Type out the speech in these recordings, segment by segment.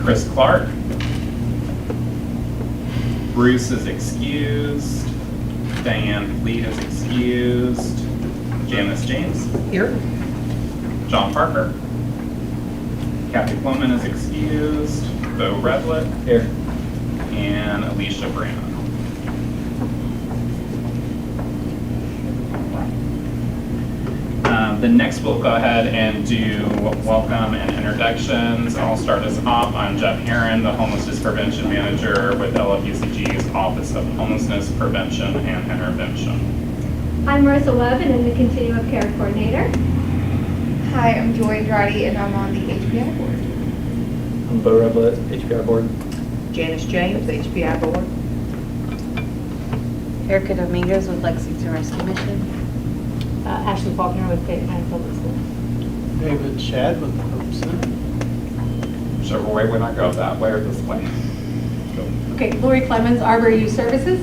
Chris Clark. Bruce is excused. Diane Fleet is excused. Janice James. Here. John Parker. Kathy Plowman is excused. Bo Revlett. Here. And Alicia Brown. The next we'll go ahead and do welcome and introductions. I'll start us off. I'm Jeff Herron, the Homelessness Prevention Manager with LFUCG's Office of Homelessness Prevention and Intervention. I'm Marissa Webb, and I'm the Continuum of Care Coordinator. Hi, I'm Joy Andrade, and I'm on the HPI board. I'm Bo Revlett, HPI board. Janice James, HPI board. Erica Dominguez with Lexington Rescue Mission. Ashley Faulkner with Fayette County Public Schools. David Shad with Hope Center. Whichever way when I go, that way or this way. Okay, Lori Clemens, Arbor Youth Services.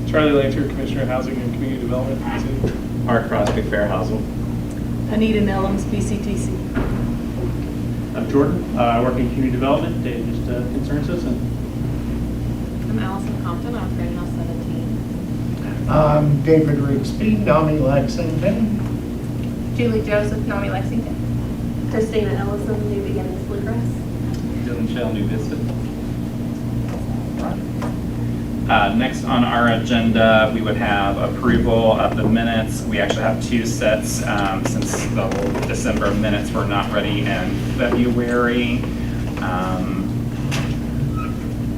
Charlie Later, Commissioner of Housing and Community Development. Mark Crosby, Fair Housing. Anita Nellums, BCTC. I'm Jordan. I work in community development. Dave just a concerned citizen. I'm Allison Compton, I'm Green House 17. I'm David Rigsby, NAMI Lexington. Julie Joseph, NAMI Lexington. Christina Ellison, New Beginnings Bluegrass. Dylan Shell, New Vista. Next on our agenda, we would have approval of the minutes. We actually have two sets since the December minutes were not ready in February.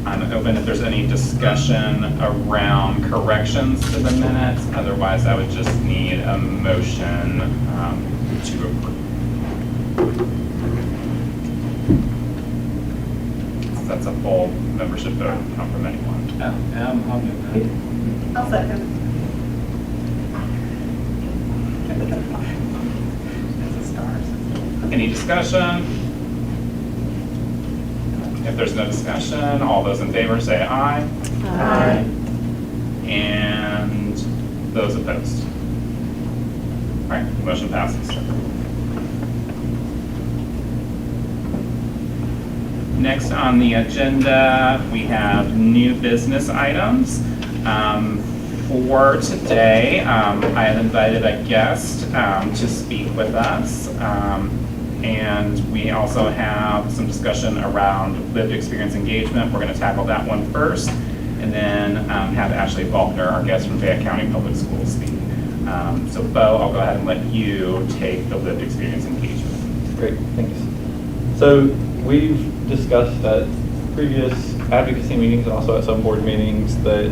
I'm open if there's any discussion around corrections to the minutes. Otherwise, I would just need a motion to approve. That's a full membership vote, not from anyone. I'll do that. I'll second. Any discussion? If there's no discussion, all those in favor say aye. Aye. And those opposed? All right, motion passes. Next on the agenda, we have new business items. For today, I have invited a guest to speak with us. And we also have some discussion around lived experience engagement. We're going to tackle that one first, and then have Ashley Faulkner, our guest from Fayette County Public Schools, speak. So Bo, I'll go ahead and let you take the lived experience engagement. Great, thanks. So we've discussed at previous advocacy meetings and also at some board meetings that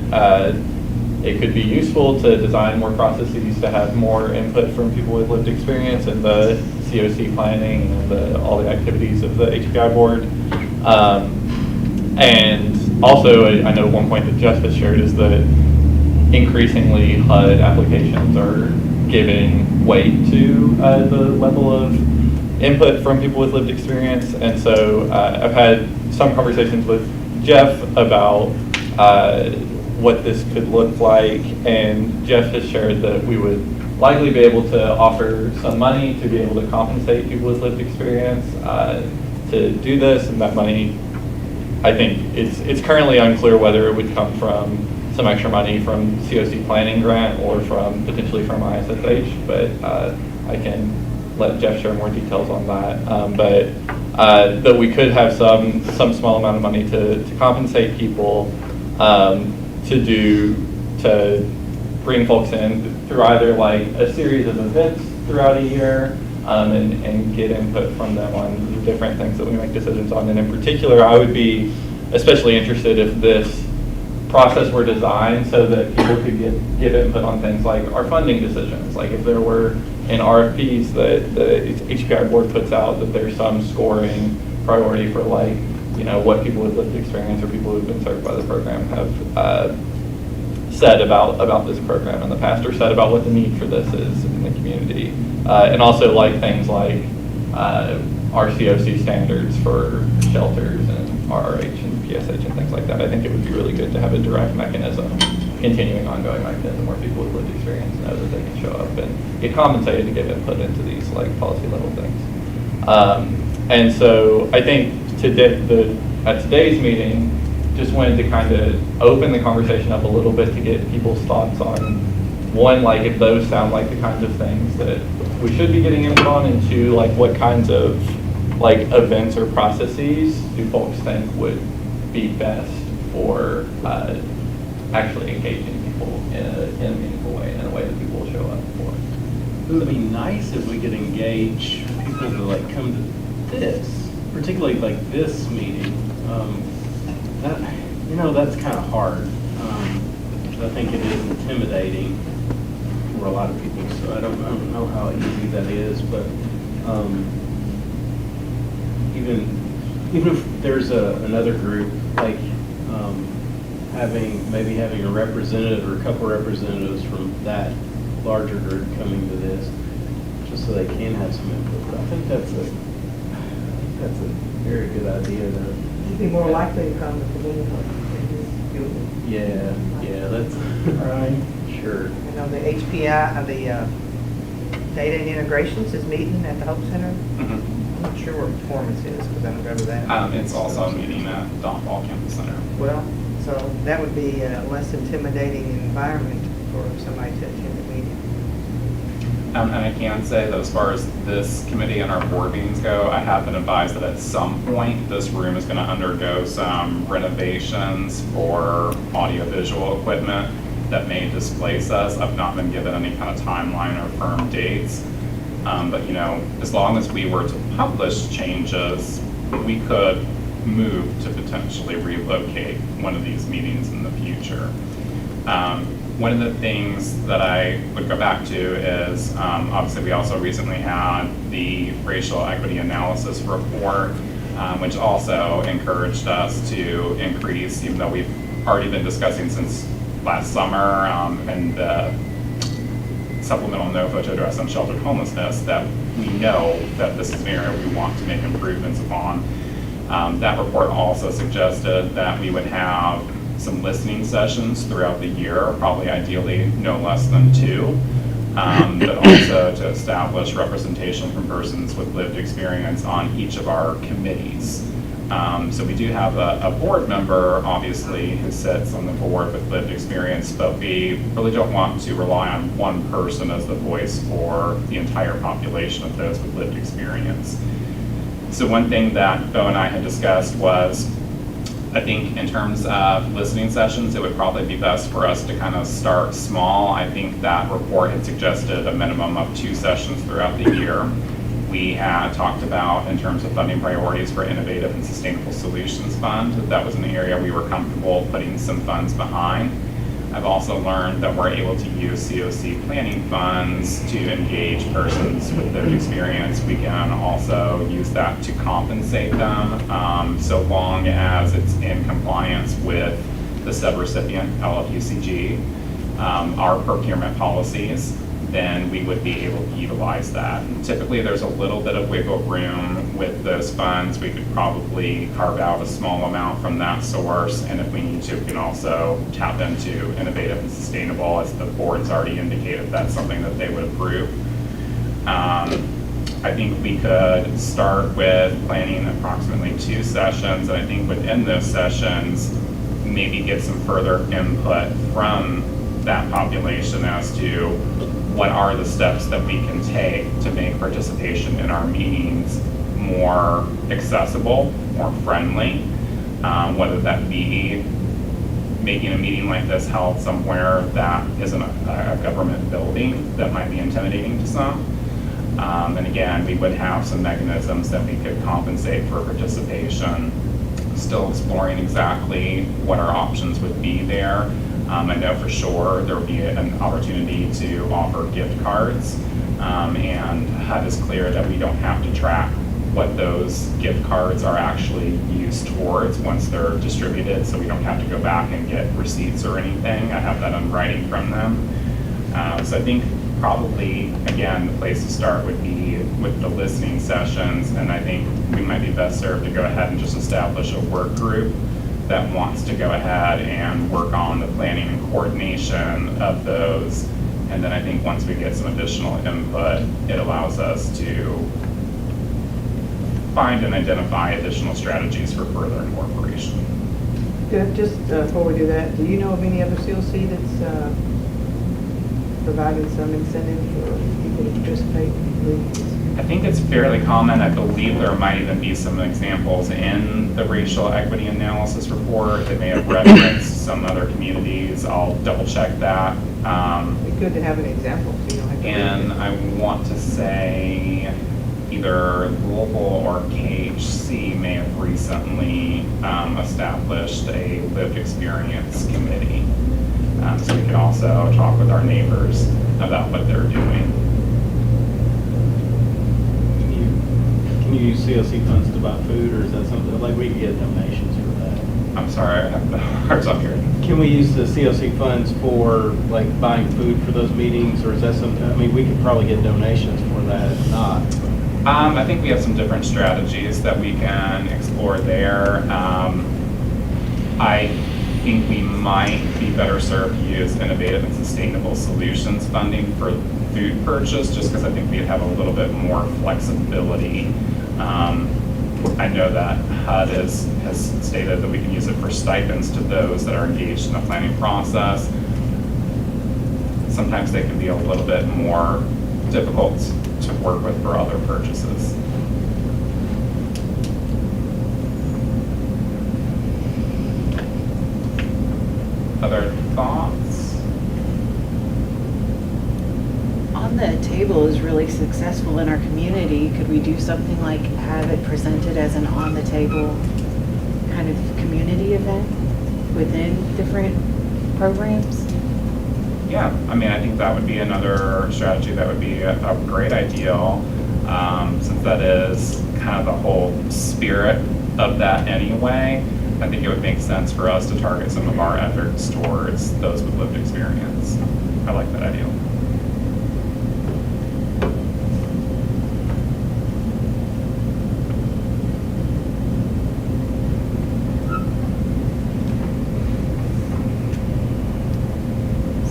it could be useful to design more processes to have more input from people with lived experience in the COC planning and all the activities of the HPI board. And also, I know one point that Jeff has shared is that increasingly HUD applications are giving weight to the level of input from people with lived experience. And so I've had some conversations with Jeff about what this could look like, and Jeff has shared that we would likely be able to offer some money to be able to compensate people with lived experience to do this, and that money, I think it's currently unclear whether it would come from some extra money from COC planning grant or from potentially from ISSH, but I can let Jeff share more details on that. But that we could have some small amount of money to compensate people to bring folks in through either like a series of events throughout a year and get input from them on the different things that we make decisions on. And in particular, I would be especially interested if this process were designed so that people could give input on things like our funding decisions. Like if there were in RFPs that the HPI board puts out, that there's some scoring priority for like, you know, what people with lived experience or people who've been served by the program have said about this program in the past, or said about what the need for this is in the community. And also like things like our COC standards for shelters and RRH and PSH and things like that. I think it would be really good to have a direct mechanism, continuing ongoing mechanism where people with lived experience know that they can show up and get compensated to give input into these like policy level things. And so I think at today's meeting, just wanted to kind of open the conversation up a little bit to get people's thoughts on, one, like if those sound like the kinds of things that we should be getting input on, and two, like what kinds of like events or processes do folks think would be best for actually engaging people in a meaningful way, in a way that people will show up for. It would be nice if we could engage people to like come to this, particularly like this meeting. That's kind of hard. I think it is intimidating for a lot of people, so I don't know how easy that is, but even if there's another group, like maybe having a representative or a couple representatives from that larger group coming to this, just so they can have some input. But I think that's a very good idea. You'd be more likely to come to the meeting. Yeah, that's Right. sure. I know the HPI, the Data and Integrations is meeting at the Hope Center. Mhm. I'm not sure where Performance is, because I don't go to that. It's also a meeting at Don Ball Campus Center. Well, so that would be a less intimidating environment for somebody to attend the meeting. And I can say that as far as this committee and our board meetings go, I have been advised that at some point, this room is going to undergo some renovations for audiovisual equipment that may displace us. I've not been given any kind of timeline or firm dates. But as long as we were to publish changes, we could move to potentially relocate one of these meetings in the future. One of the things that I would go back to is, obviously we also recently had the racial equity analysis report, which also encouraged us to increase, even though we've already been discussing since last summer, and the supplemental NOFA to address unsheltered homelessness, that we know that this is an area we want to make improvements upon. That report also suggested that we would have some listening sessions throughout the year, probably ideally no less than 2, but also to establish representation from persons with lived experience on each of our committees. So we do have a board member, obviously, who sits on the board with lived experience, but we really don't want to rely on one person as the voice for the entire population of those with lived experience. So one thing that Bo and I had discussed was, I think in terms of listening sessions, it would probably be best for us to kind of start small. I think that report had suggested a minimum of 2 sessions throughout the year. We had talked about, in terms of funding priorities for Innovative and Sustainable Solutions Fund, that was an area we were comfortable putting some funds behind. I've also learned that we're able to use COC planning funds to engage persons with lived experience. We can also use that to compensate them, so long as it's in compliance with the subrecipient LFUCG, our procurement policies, then we would be able to utilize that. And typically there's a little bit of wiggle room with those funds. We could probably carve out a small amount from that source, and if we need to, we can also tap into Innovative and Sustainable, as the board's already indicated that's something that they would approve. I think we could start with planning approximately 2 sessions, and I think within those sessions, maybe get some further input from that population as to what are the steps that we can take to make participation in our meetings more accessible, more friendly, whether that be making a meeting like this held somewhere that isn't a government building that might be intimidating to some. And again, we would have some mechanisms that we could compensate for participation, still exploring exactly what our options would be there. I know for sure there will be an opportunity to offer gift cards, and HUD is clear that we don't have to track what those gift cards are actually used towards once they're distributed, so we don't have to go back and get receipts or anything. I have that in writing from them. So I think probably, again, the place to start would be with the listening sessions, and I think we might be best served to go ahead and just establish a work group that wants to go ahead and work on the planning and coordination of those. And then I think once we get some additional input, it allows us to find and identify additional strategies for further incorporation. Just before we do that, do you know of any other CLC that's providing some incentive for people to participate in leagues? I think it's fairly common. I believe there might even be some examples in the racial equity analysis report. They may have referenced some other communities. I'll double check that. It'd be good to have an example, so you don't have to. And I want to say either Louisville or KHC may have recently established a lived experience committee. So we can also talk with our neighbors about what they're doing. Can you use CLC funds to buy food, or is that something, like we can get donations for that? I'm sorry, I have the hard time hearing. Can we use the CLC funds for like buying food for those meetings, or is that something, I mean, we could probably get donations for that if not. I think we have some different strategies that we can explore there. I think we might be better served to use innovative and sustainable solutions funding for food purchase, just because I think we'd have a little bit more flexibility. I know that HUD has stated that we can use it for stipends to those that are engaged in the planning process. Sometimes they can be a little bit more difficult to work with for other purchases. Other thoughts? On the Table is really successful in our community. Could we do something like have it presented as an on the table kind of community event within different programs? Yeah, I mean, I think that would be another strategy that would be a great idea, since that is kind of the whole spirit of that anyway. I think it would make sense for us to target some of our efforts towards those with lived experience. I like that idea.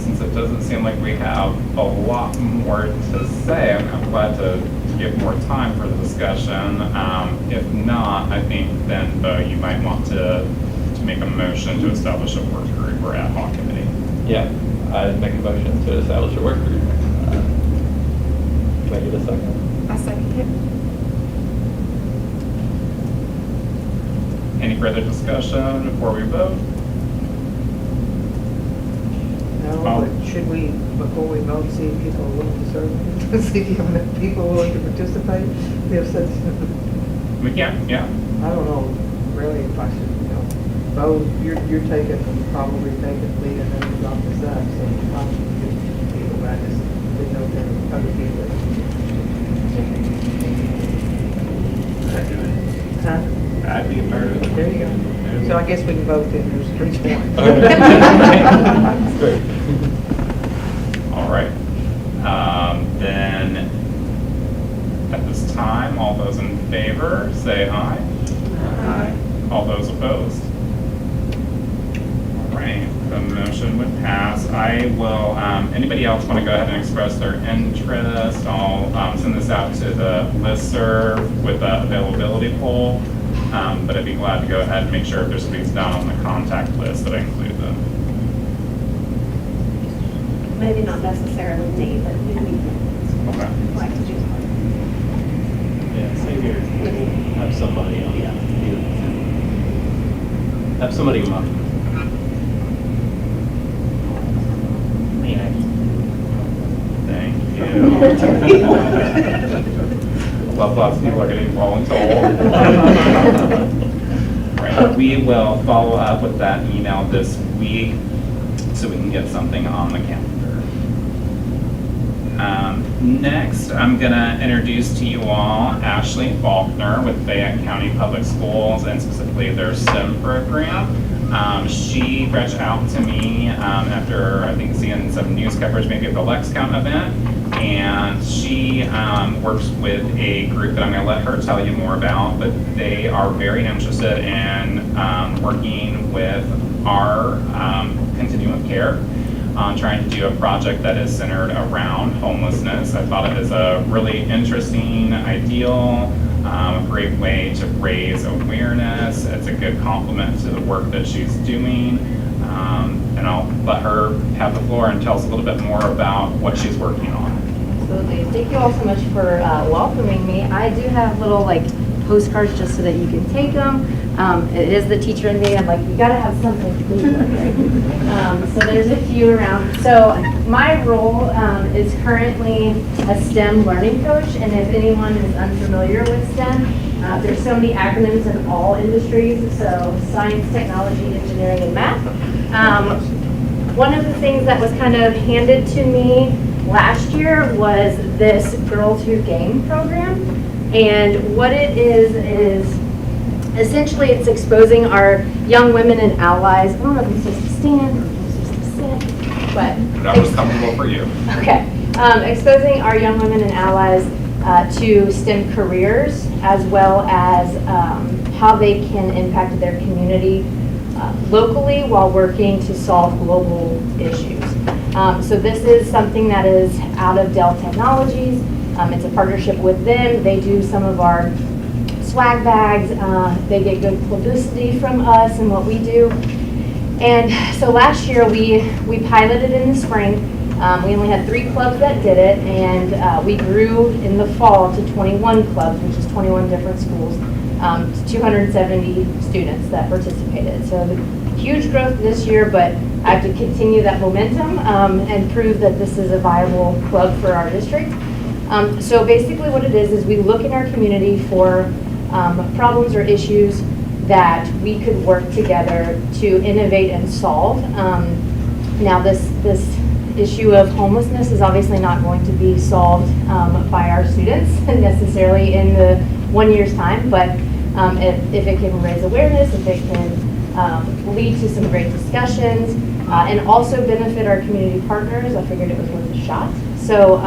Since it doesn't seem like we have a lot more to say, I'm glad to give more time for the discussion. If not, I think then you might want to make a motion to establish a work group or ad hoc committee. Yeah, I'd make a motion to establish a work group. Can I get a second? I second it. Any further discussion before we vote? No, but should we, before we vote, see if people are willing to serve? See if you have enough people willing to participate? We have such, We can, yeah. I don't know, really, if I should, Bo, you're taking, probably taking lead and then off the side, so probably good people, but I just didn't know if there were other people. Huh? I'd be a part of it. There you go. So I guess we can vote then, there's 3 points. Great. All right. Then at this time, all those in favor, say aye. Aye. All those opposed? All right, the motion would pass. I will, anybody else want to go ahead and express their interest? I'll send this out to the listserv with the availability poll. But I'd be glad to go ahead and make sure if there's somebody down on the contact list that I include them. Maybe not necessarily me, but Okay. like to do one. Yeah, same here. Have somebody on, have somebody in mind. Thank you. Lots of people are getting voluntold. Right, we will follow up with that email this week so we can get something on the calendar. Next, I'm gonna introduce to you all Ashley Faulkner with Fayette County Public Schools and specifically their STEM program. She reached out to me after I think seeing some news coverage maybe of the Lexington event, and she works with a group that I'm going to let her tell you more about, but they are very interested in working with our continuum of care on trying to do a project that is centered around homelessness. I thought it is a really interesting, ideal a great way to raise awareness. It's a good complement to the work that she's doing. And I'll let her have the floor and tell us a little bit more about what she's working on. Absolutely. Thank you all so much for welcoming me. I do have little postcards just so that you can take them. It is the teacher in me. I'm like, you gotta have something to do, right? So there's a few around. So my role is currently a STEM learning coach, and if anyone is unfamiliar with STEM, there's so many acronyms in all industries, so science, technology, engineering, and math. One of the things that was kind of handed to me last year was this Girls Who Game program, and what it is essentially it's exposing our young women and allies. I don't know if I'm supposed to stand or if I'm supposed to sit, but That was comfortable for you. okay. Exposing our young women and allies to STEM careers, as well as how they can impact their community locally while working to solve global issues. So this is something that is out of Dell Technologies. It's a partnership with them. They do some of our swag bags. They get good publicity from us and what we do. And so last year we piloted in the spring. We only had 3 clubs that did it, and we grew in the fall to 21 clubs, which is 21 different schools, to 270 students that participated. So huge growth this year, but I have to continue that momentum and prove that this is a viable club for our district. So basically what it is we look in our community for problems or issues that we could work together to innovate and solve. Now this issue of homelessness is obviously not going to be solved by our students necessarily in the 1 year's time, but if it can raise awareness, if it can lead to some great discussions, and also benefit our community partners, I figured it was worth a shot. So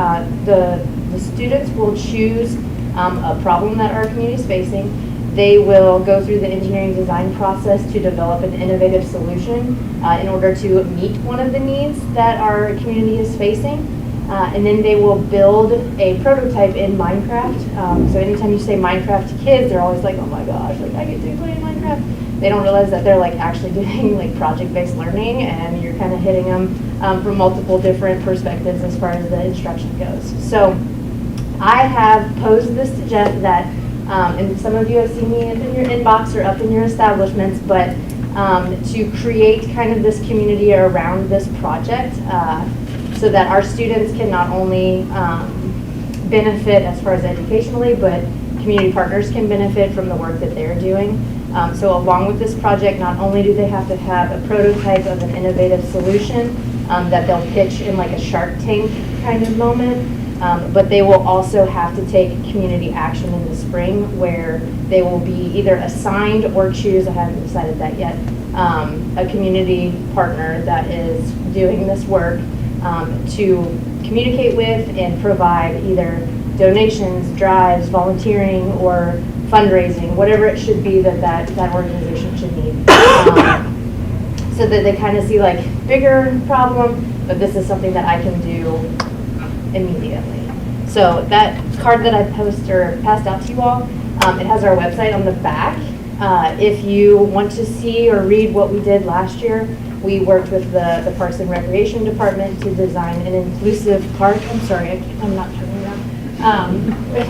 the students will choose a problem that our community is facing. They will go through the engineering design process to develop an innovative solution in order to meet one of the needs that our community is facing. And then they will build a prototype in Minecraft. So anytime you say Minecraft to kids, they're always like, oh my gosh, I get to play in Minecraft. They don't realize that they're actually doing project-based learning, and you're kind of hitting them from multiple different perspectives as far as the instruction goes. So I have posed this to Jeff that, and some of you have seen me up in your inbox or up in your establishments, but to create kind of this community around this project so that our students can not only benefit as far as educationally, but community partners can benefit from the work that they're doing. So along with this project, not only do they have to have a prototype of an innovative solution that they'll pitch in a Shark Tank kind of moment, but they will also have to take community action in the spring where they will be either assigned or choose, I haven't decided that yet, a community partner that is doing this work to communicate with and provide either donations, drives, volunteering, or fundraising, whatever it should be that organization should need. So that they kind of see bigger problem, but this is something that I can do immediately. So that card that I passed out to you all, it has our website on the back. If you want to see or read what we did last year, we worked with the Parks and Recreation Department to design an inclusive park. I'm sorry, I'm not turning around.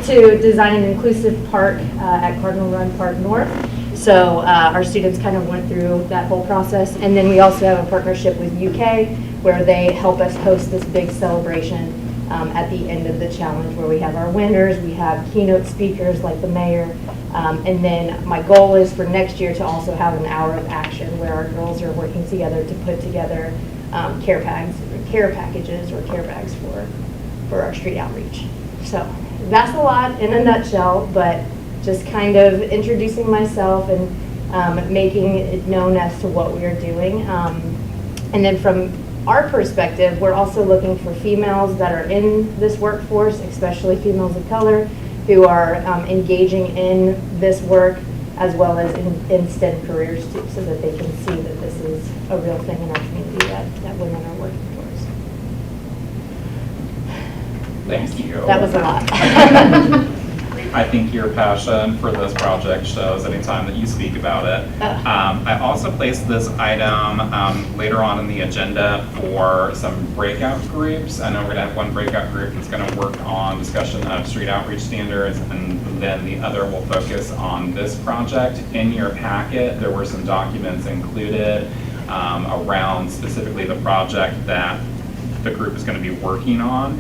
To design an inclusive park at Cardinal Run Park North. So our students kind of went through that whole process. And then we also have a partnership with UK where they help us host this big celebration at the end of the challenge where we have our winners, we have keynote speakers like the mayor, and then my goal is for next year to also have an hour of action where our girls are working together to put together care packages or care bags for our street outreach. So that's a lot in a nutshell, but just kind of introducing myself and making it known as to what we are doing. And then from our perspective, we're also looking for females that are in this workforce, especially females of color, who are engaging in this work as well as in STEM careers too, so that they can see that this is a real thing in our community that women are working towards. Thank you. That was a lot. I think your passion for this project shows anytime that you speak about it. I also placed this item later on in the agenda for some breakout groups. I know we're going to have one breakout group that's going to work on discussion of street outreach standards, and then the other will focus on this project. In your packet, there were some documents included around specifically the project that the group is going to be working on.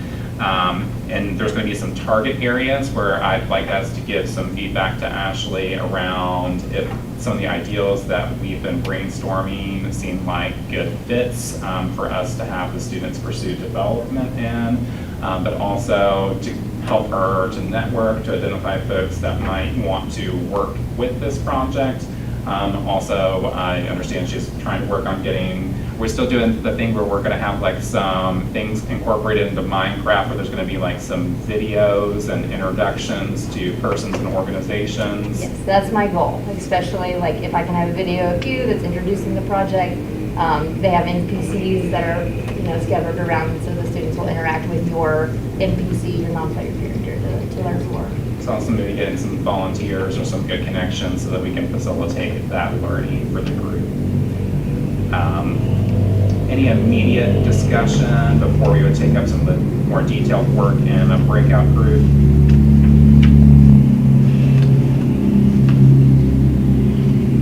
And there's going to be some target areas where I'd like us to give some feedback to Ashley around if some of the ideals that we've been brainstorming seem like good fits for us to have the students pursue development in, but also to help her to network, to identify folks that might want to work with this project. Also, I understand she's trying to work on getting, we're still doing the thing where we're going to have like some things incorporated into Minecraft where there's going to be like some videos and introductions to persons and organizations. Yes, that's my goal, especially like if I can have a video of you that's introducing the project. They have NPCs that are, scattered around, so the students will interact with your NPC, your non-player character, to learn more. So also maybe getting some volunteers or some good connections so that we can facilitate that learning for the group. Any immediate discussion before we would take up some of the more detailed work in a breakout group?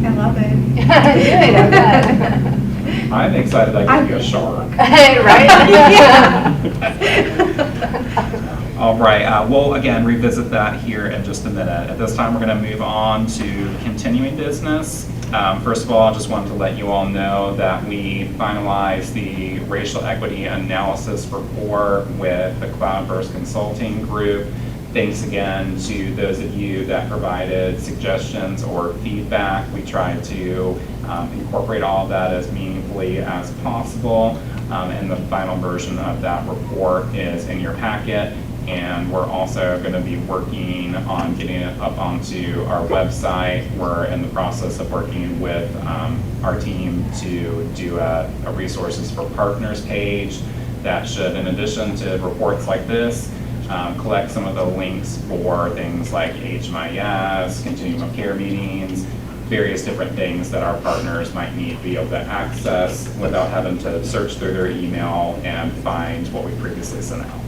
I love it. Good, okay. I'm excited I can be a shark. Right? All right, we'll again revisit that here in just a minute. At this time, we're going to move on to continuing business. First of all, I just wanted to let you all know that we finalized the racial equity analysis report with the Cloudburst Consulting Group. Thanks again to those of you that provided suggestions or feedback. We tried to incorporate all of that as meaningfully as possible. And the final version of that report is in your packet. And we're also going to be working on getting it up onto our website. We're in the process of working with our team to do a resources for partners page that should, in addition to reports like this, collect some of the links for things like HMIS, continuum of care meetings, various different things that our partners might need to be able to access without having to search through their email and find what we previously sent out.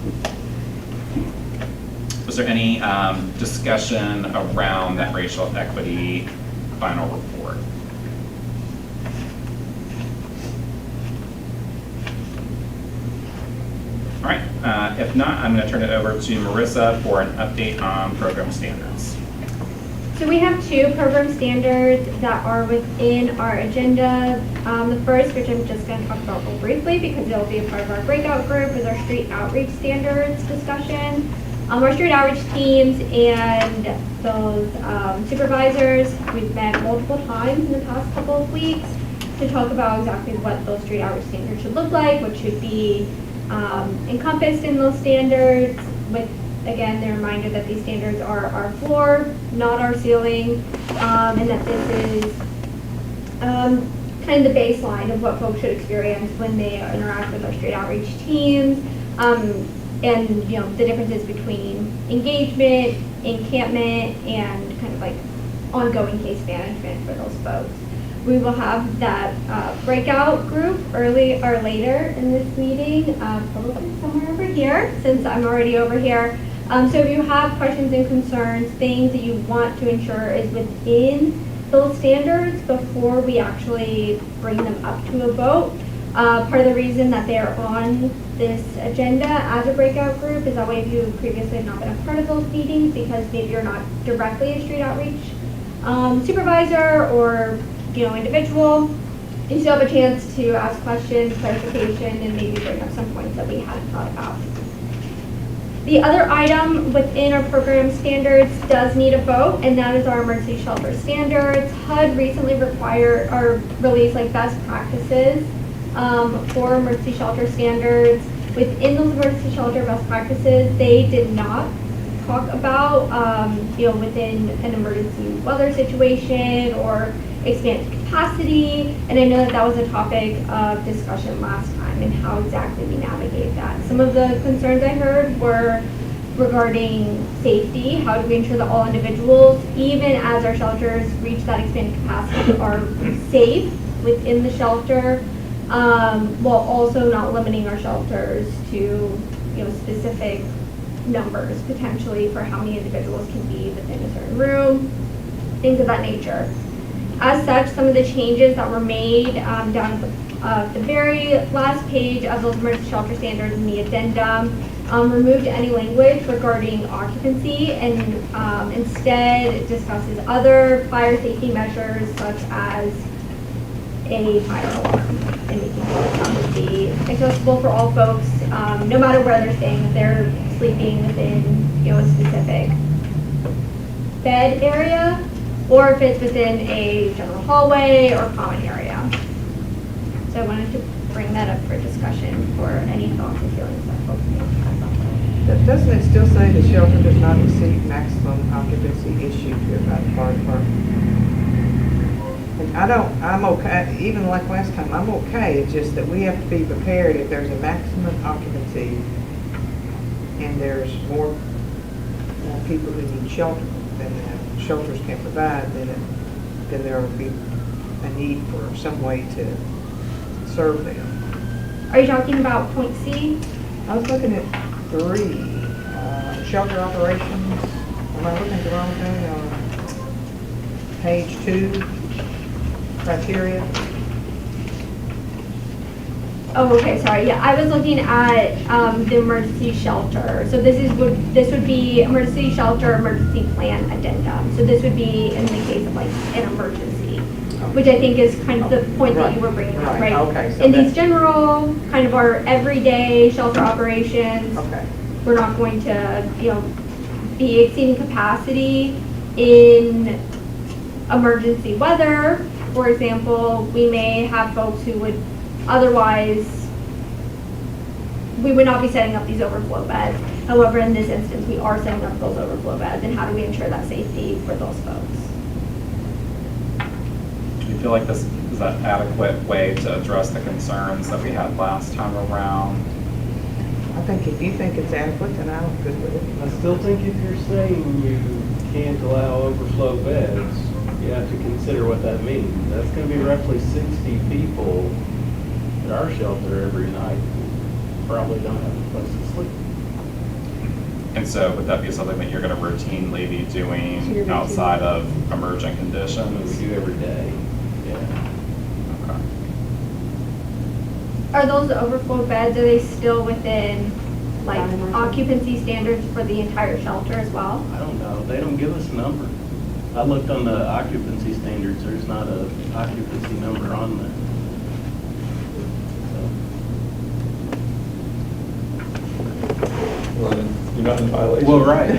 Was there any discussion around that racial equity final report? All right, if not, I'm going to turn it over to Marissa for an update on program standards. So we have two program standards that are within our agenda. The first, which I'm just going to talk about real briefly because it'll be a part of our breakout group, is our street outreach standards discussion. Our street outreach teams and those supervisors, we've met multiple times in the past couple of weeks to talk about exactly what those street outreach standards should look like, what should be encompassed in those standards, with, again, the reminder that these standards are our floor, not our ceiling, and that this is kind of the baseline of what folks should experience when they interact with our street outreach teams. And the differences between engagement, encampment, and kind of like ongoing case management for those folks. We will have that breakout group early or later in this meeting, probably somewhere over here, since I'm already over here. So if you have questions and concerns, things that you want to ensure is within those standards before we actually bring them up to a vote. Part of the reason that they're on this agenda as a breakout group is that way if you previously have not been a part of those meetings, because maybe you're not directly a street outreach supervisor or individual, you still have a chance to ask questions, clarification, and maybe bring up some points that we hadn't thought about. The other item within our program standards does need a vote, and that is our emergency shelter standards. HUD recently released best practices for emergency shelter standards. Within those emergency shelter best practices, they did not talk about, within an emergency weather situation or expanded capacity. And I know that was a topic of discussion last time and how exactly we navigate that. Some of the concerns I heard were regarding safety. How do we ensure that all individuals, even as our shelters reach that expanded capacity, are safe within the shelter, while also not limiting our shelters to, specific numbers potentially for how many individuals can be within a certain room, things of that nature. As such, some of the changes that were made down at the very last page of those emergency shelter standards in the addendum removed any language regarding occupancy and instead discusses other fire safety measures such as a fire alarm and making sure that would be accessible for all folks, no matter where they're staying, if they're sleeping within a specific bed area or if it's within a general hallway or common area. So I wanted to bring that up for discussion for any thoughts and feelings that folks may have on that. Doesn't it still say the shelter does not exceed maximum occupancy issued here by the fire department? And I'm okay, even like last time, I'm okay, it's just that we have to be prepared if there's a maximum occupancy and there's more people who need shelter than the shelters can provide, then there will be a need for some way to serve them. Are you talking about point C? I was looking at 3, shelter operations. Am I looking at the wrong thing? Page 2, criteria. Oh, okay, sorry. Yeah, I was looking at the emergency shelter. So this would be emergency shelter, emergency plan addendum. So this would be in the case of like an emergency, which I think is kind of the point that you were bringing up, right? Okay. So in these general, kind of our everyday shelter operations, okay. we're not going to, be exceeding capacity in emergency weather. For example, we may have folks who would otherwise, we would not be setting up these overflow beds. However, in this instance, we are setting up those overflow beds, and how do we ensure that safety for those folks? Do you feel like this is an adequate way to address the concerns that we had last time around? I think if you think it's adequate, then I'm good with it. I still think if you're saying you can't allow overflow beds, you have to consider what that means. That's going to be roughly 60 people at our shelter every night who probably don't have a place to sleep. And so would that be something that you're going to routinely be doing outside of emergent conditions? We do every day, yeah. Okay. Are those overflow beds, are they still within like occupancy standards for the entire shelter as well? I don't know. They don't give us a number. I looked on the occupancy standards. There's not a occupancy number on there. Well, then you're not in violation. Well, right.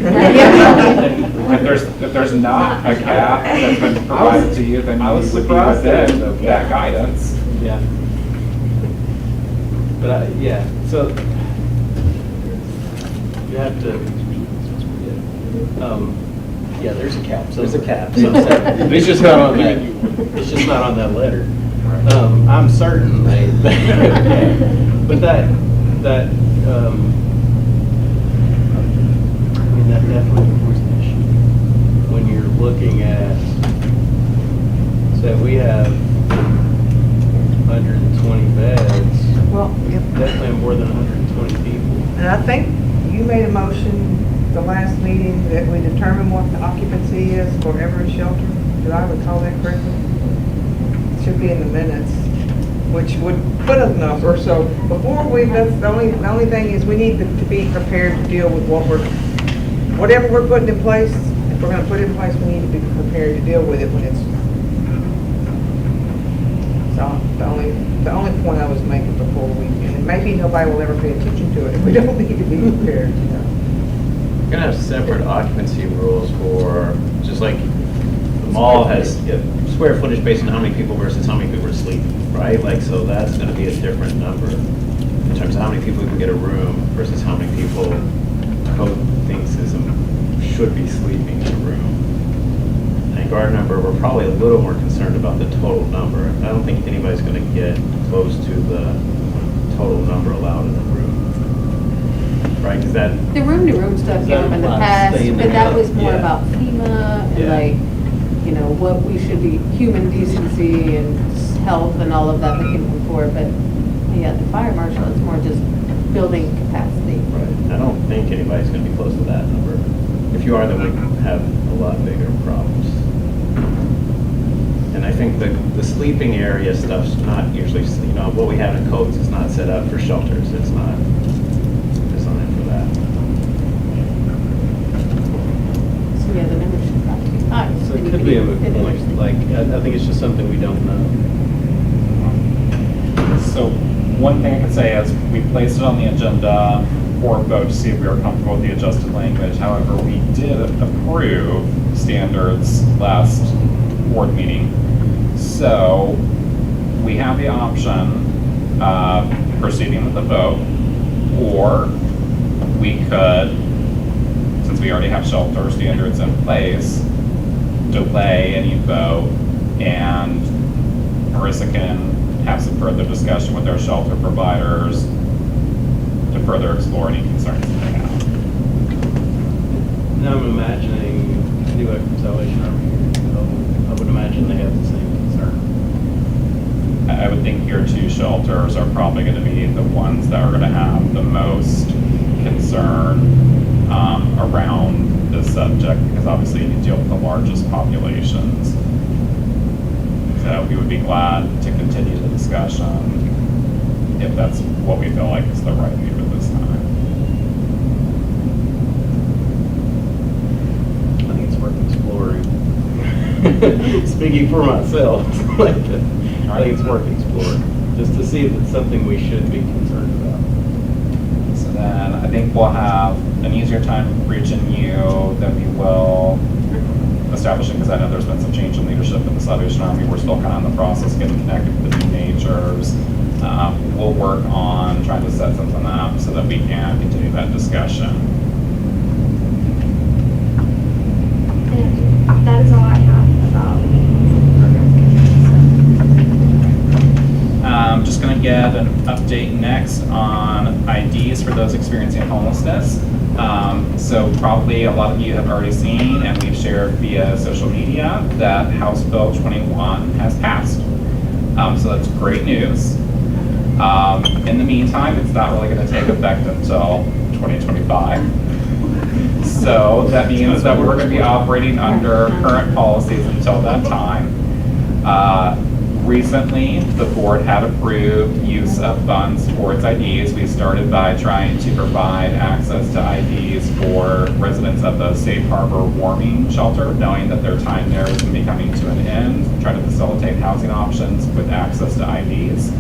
If there's not a cap that's been provided to you, then I was you would be surprised that within it's okay. that guidance. Yeah. But yeah, so you have to, yeah, there's a cap. So there's a cap. It's just not on that. It's just not on that letter. I'm certain they but that I mean, that definitely was an issue when you're looking at. So we have 120 beds. Well, Definitely more than 120 people. and I think you made a motion the last meeting that we determine what the occupancy is for every shelter. Do I recall that correctly? It should be in the minutes, which would put a number. So before that's the only thing is we need to be prepared to deal with whatever we're putting in place. If we're going to put it in place, we need to be prepared to deal with it when it's. So the only point I was making before and maybe nobody will ever pay attention to it if we don't need to be prepared. We're gonna have separate occupancy rules for, just like the mall has square footage based on how many people versus how many people are sleeping, right? Like, so that's gonna be a different number in terms of how many people can get a room versus how many people code thinks should be sleeping in a room. I think our number, we're probably a little more concerned about the total number. I don't think anybody's going to get close to the total number allowed in the room. right? Because that, The room-to-room stuff came up in the That past, stay in but the that was house, more yeah. about FEMA and Yeah. like, you know, what we should be, human decency and health and all of that that came before, but yeah, the fire marshal is more just building capacity. right, I don't think anybody's gonna be close to that number. If you are, then we have a lot bigger problems. And I think the sleeping area stuff's not usually, you know, what we have in codes is not set up for shelters. It's not designed for that. So yeah, the numbers should probably be high. So it could be a moot point, like, I think it's just something we don't know. So one thing I could say is we placed it on the agenda for a vote to see if we were comfortable with the adjusted language. However, we did approve standards last board meeting. So we have the option of proceeding with the vote, or we could, since we already have shelter standards in place, delay any vote, and Marissa can have some further discussion with our shelter providers to further explore any concerns that they have. Now I'm imagining New York Salvation Army, I would imagine they have the same concern. I would think here two shelters are probably going to be the ones that are going to have the most concern around this subject, because obviously you deal with the largest populations. So we would be glad to continue the discussion if that's what we feel like is the right move at this time. I think it's worth exploring. Speaking for myself, like, I think it's worth exploring, just to see if it's something we should be concerned about. So then I think we'll have an easier time reaching you than we will establishing, because I know there's been some change in leadership in the Salvation Army. We're still kind of in the process of getting connected with the teenagers. We'll work on trying to set something up so that we can continue that discussion. And that is all I have about I'm just going to get an update next on IDs for those experiencing homelessness. So probably a lot of you have already seen, and we've shared via social media, that House Bill 21 has passed. So that's great news. In the meantime, it's not really going to take effect until 2025. So that means that we're going to be operating under current policies until that time. Recently, the board had approved use of funds towards IDs. We started by trying to provide access to IDs for residents of the Safe Harbor warming shelter, knowing that their time there is going to be coming to an end, trying to facilitate housing options with access to IDs.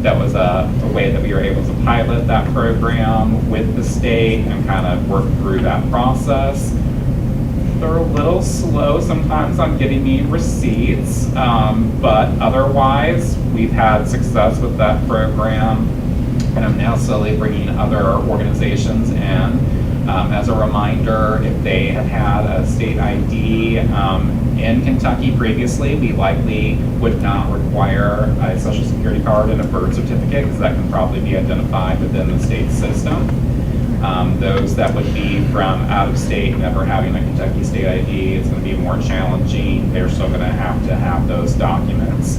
That was a way that we were able to pilot that program with the state and kind of work through that process. They're a little slow sometimes on getting me receipts, but otherwise we've had success with that program, and I'm now slowly bringing other organizations in. As a reminder, if they have had a state ID in Kentucky previously, we likely would not require a social security card and a birth certificate, because that can probably be identified within the state system. Those that would be from out of state, never having a Kentucky state ID, it's going to be more challenging. They're still going to have those documents.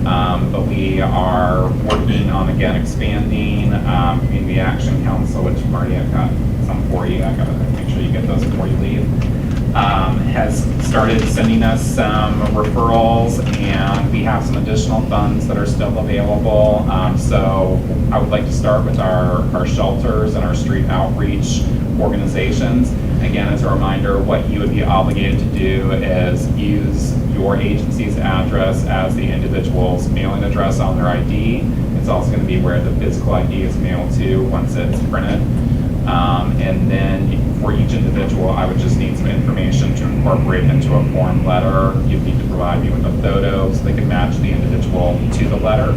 But we are working on, again, expanding Community Action Council, which Marty, I've got some for you. I got to make sure you get those before you leave. Has started sending us some referrals, and we have some additional funds that are still available. So I would like to start with our shelters and our street outreach organizations. Again, as a reminder, what you would be obligated to do is use your agency's address as the individual's mailing address on their ID. It's also going to be where the physical ID is mailed to once it's printed. And then for each individual, I would just need some information to incorporate into a form letter. You'd need to provide me with a photo so they can match the individual to the letter,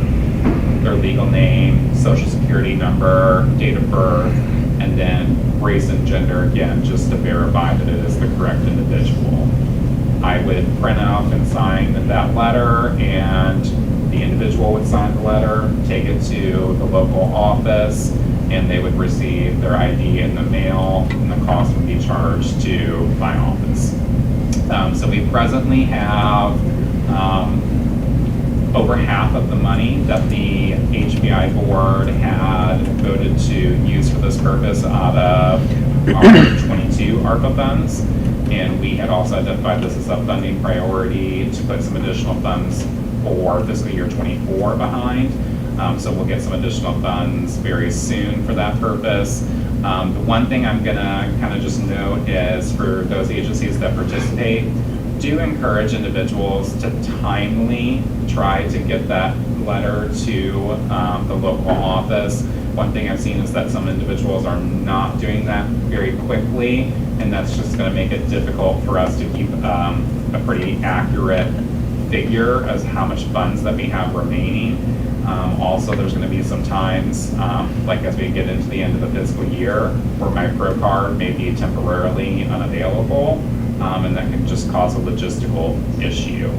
their legal name, social security number, date of birth, and then race and gender, again, just to verify that it is the correct individual. I would print out and sign that letter, and the individual would sign the letter, take it to the local office. and they would receive their ID in the mail, and the cost would be charged to my office. So we presently have over half of the money that the HPI board had voted to use for this purpose out of our 22 ARPA funds. And we had also identified this as a funding priority to put some additional funds for fiscal year 24 behind. So we'll get some additional funds very soon for that purpose. The one thing I'm gonna kind of just note is for those agencies that participate, do encourage individuals to timely try to get that letter to the local office. One thing I've seen is that some individuals are not doing that very quickly, and that's just going to make it difficult for us to keep a pretty accurate figure as how much funds that we have remaining. Also, there's going to be some times, like as we get into the end of the fiscal year, where my Pro card may be temporarily unavailable, and that can just cause a logistical issue.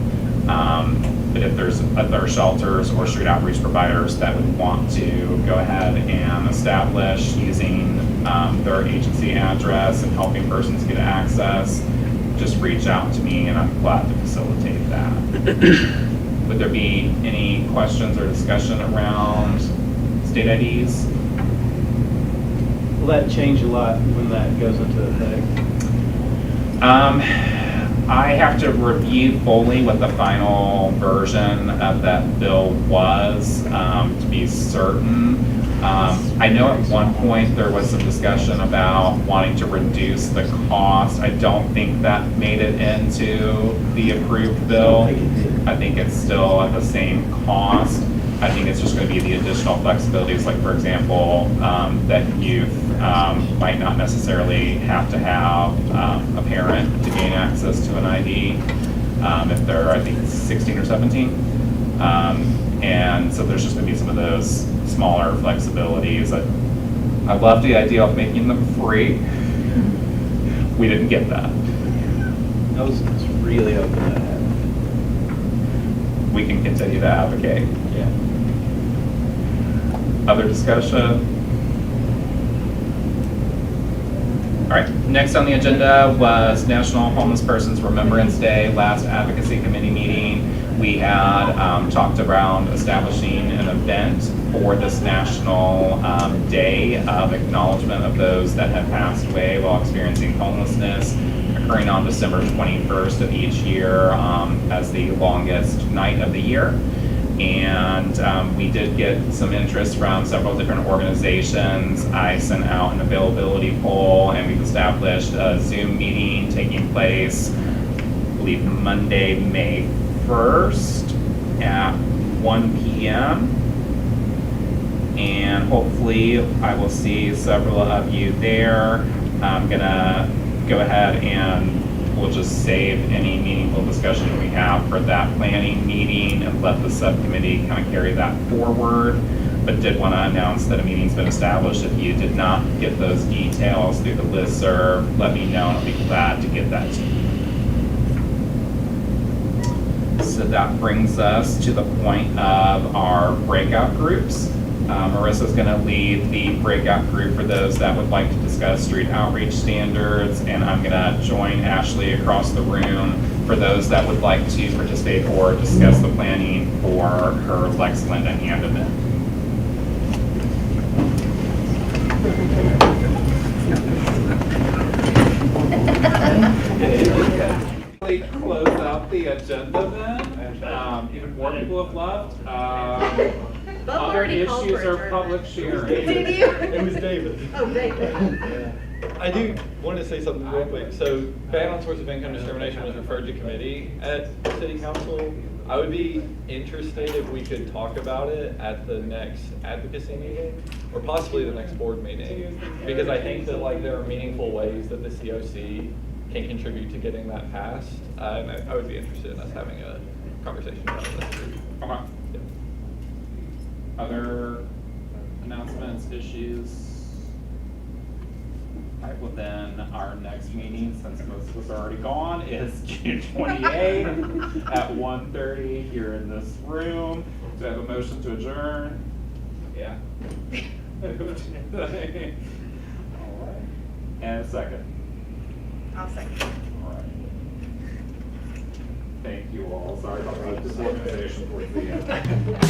But if there's other shelters or street outreach providers that would want to go ahead and establish using their agency address and helping persons get access, just reach out to me and I'm glad to facilitate that. Would there be any questions or discussion around state IDs? Will that change a lot when that goes into effect? I have to review fully what the final version of that bill was to be certain. I know at one point there was some discussion about wanting to reduce the cost. I don't think that made it into the approved bill. I think it's still at the same cost. I think it's just going to be the additional flexibilities, like for example, that youth might not necessarily have to have a parent to gain access to an ID if they're, I think, 16 or 17. And so there's just going to be some of those smaller flexibilities. I love the idea of making them free. We didn't get that. I was really hoping that happened. We can continue to advocate. Yeah. Other discussion? All right, next on the agenda was National Homeless Persons Remembrance Day, last advocacy committee meeting. We had talked around establishing an event for this national day of acknowledgement of those that have passed away while experiencing homelessness, occurring on December 21st of each year as the longest night of the year. And we did get some interest from several different organizations. I sent out an availability poll, and we've established a Zoom meeting taking place, I believe, Monday, May 1st at 1 p.m. And hopefully I will see several of you there. I'm gonna go ahead and we'll just save any meaningful discussion we have for that planning meeting and let the subcommittee kind of carry that forward. But did want to announce that a meeting's been established. If you did not get those details through the listserv, let me know and I'll be glad to get that to you. So that brings us to the point of our breakout groups. Marissa's going to lead the breakout group for those that would like to discuss street outreach standards, and I'm going to join Ashley across the room for those that would like to participate or discuss the planning for her Lex Linda Hand event. Close out the agenda then. Even more people have left. Other issues are public sharing. It was David. Oh, David. I do want to say something real quick. So ban on source of income discrimination was referred to committee at City Council. I would be interested if we could talk about it at the next advocacy meeting or possibly the next board meeting. Because I think that like there are meaningful ways that the COC can contribute to getting that passed. And I would be interested in us having a conversation about this. Okay. Yeah. Other announcements, issues? All right, well then, our next meeting, since most of us are already gone, is June 28th at 1:30 here in this room. Do I have a motion to adjourn? Yeah. moved. All right. And a second. I'll second. All right. Thank you all. Sorry about the disorganization towards the end.